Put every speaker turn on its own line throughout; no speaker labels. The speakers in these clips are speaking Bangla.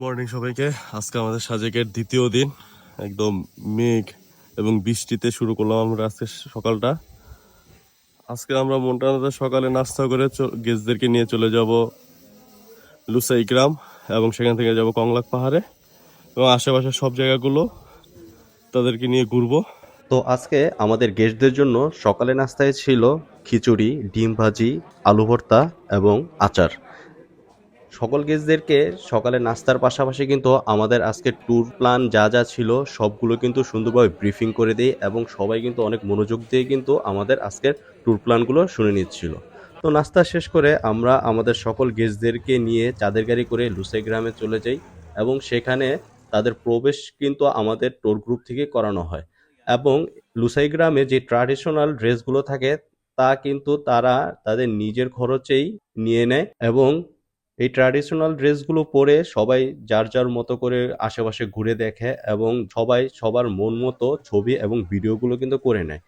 মর্নিং সবাইকে। আজকে আমাদের সাজেকের দ্বিতীয় দিন। একদম মেঘ এবং বৃষ্টিতে শুরু করলাম আমরা আজকে সকালটা। আজকে আমরা মন্টানাতে সকালে নাস্তা করে গেস্টদেরকে নিয়ে চলে যাব লুসাই গ্রাম এবং সেখান থেকে যাব কংলাক পাহাড়ে এবং আশেপাশের সব জায়গাগুলো তাদেরকে নিয়ে ঘুরবো।
তো আজকে আমাদের গেস্টদের জন্য সকালে নাস্তায় ছিল খিচুড়ি, ডিম ভাজি, আলু ভর্তা এবং আচার। সকল গেস্টদেরকে সকালে নাস্তার পাশাপাশি কিন্তু আমাদের আজকে ট্যুর প্ল্যান যা যা ছিল সবগুলো কিন্তু সুন্দরভাবে ব্রিফিং করে দেই এবং সবাই কিন্তু অনেক মনোযোগ দিয়ে কিন্তু আমাদের আজকের ট্যুর প্ল্যানগুলো শুনে নিচ্ছিল। তো নাস্তা শেষ করে আমরা আমাদের সকল গেস্টদেরকে নিয়ে চাঁদের গাড়ি করে লুসাই গ্রামে চলে যাই এবং সেখানে তাদের প্রবেশ কিন্তু আমাদের ট্যুর গ্রুপ থেকে করানো হয় এবং লুসাই গ্রামে যে ট্র্যাডিশনাল ড্রেসগুলো থাকে তা কিন্তু তারা তাদের নিজের খরচেই নিয়ে নেয় এবং এই ট্র্যাডিশনাল ড্রেসগুলো পরে সবাই যার যার মতো করে আশেপাশে ঘুরে দেখে এবং সবাই সবার মন মতো ছবি এবং ভিডিওগুলো কিন্তু করে নেয়।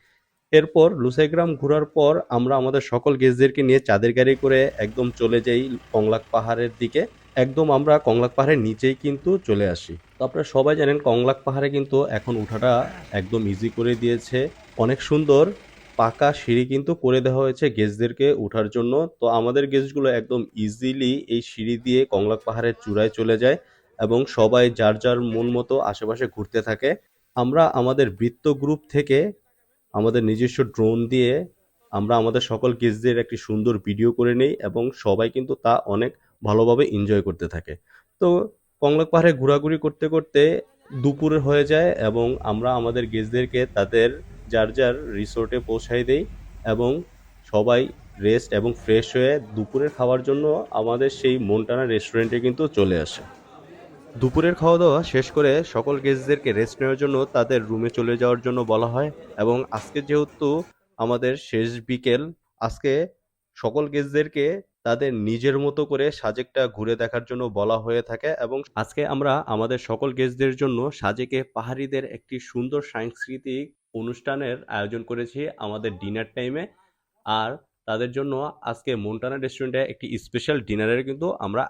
এরপর লুসাইগ্রাম ঘোরার পর আমরা আমাদের সকল গেস্টদেরকে নিয়ে চাঁদের গাড়ি করে একদম চলে যাই কংলাক পাহাড়ের দিকে। একদম আমরা কংলাক পাহাড়ের নিচেই কিন্তু চলে আসি। তো আপনারা সবাই জানেন কংলাক পাহাড়ে কিন্তু এখন ওঠাটা একদম ইজি করে দিয়েছে। অনেক সুন্দর পাকা সিঁড়ি কিন্তু করে দেওয়া হয়েছে গেস্টদেরকে ওঠার জন্য। তো আমাদের গেস্টগুলো একদম ইজিলি এই সিঁড়ি দিয়ে কংলাক পাহাড়ের চূড়ায় চলে যায় এবং সবাই যার যার মন মতো আশেপাশে ঘুরতে থাকে। আমরা আমাদের বৃত্ত গ্রুপ থেকে আমাদের নিজস্ব ড্রোন দিয়ে আমরা আমাদের সকল গেস্টদের একটি সুন্দর ভিডিও করে নেই এবং সবাই কিন্তু তা অনেক ভালোভাবে এনজয় করতে থাকে। তো কংলাক পাহাড়ে ঘোরাঘুরি করতে করতে দুপুর হয়ে যায় এবং আমরা আমাদের গেস্টদেরকে তাদের যার যার রিসোর্টে পৌঁছায় দেই এবং সবাই রেস্ট এবং ফ্রেশ হয়ে দুপুরের খাওয়ার জন্য আমাদের সেই মন্টানা রেস্টুরেন্টে কিন্তু চলে আসে। দুপুরের খাওয়া-দাওয়া শেষ করে সকল গেস্টদেরকে রেস্ট নেওয়ার জন্য তাদের রুমে চলে যাওয়ার জন্য বলা হয় এবং আজকে যেহেতু আমাদের শেষ বিকেল, আজকে সকল গেস্টদেরকে তাদের নিজের মতো করে সাজেকটা ঘুরে দেখার জন্য বলা হয়ে থাকে এবং আজকে আমরা আমাদের সকল গেস্টদের জন্য সাজেকে পাহাড়িদের একটি সুন্দর সাংস্কৃতিক অনুষ্ঠানের আয়োজন করেছি আমাদের ডিনার টাইমে। আর তাদের জন্য আজকে মন্টানা রেস্টুরেন্টে একটি স্পেশাল ডিনারের কিন্তু আমরা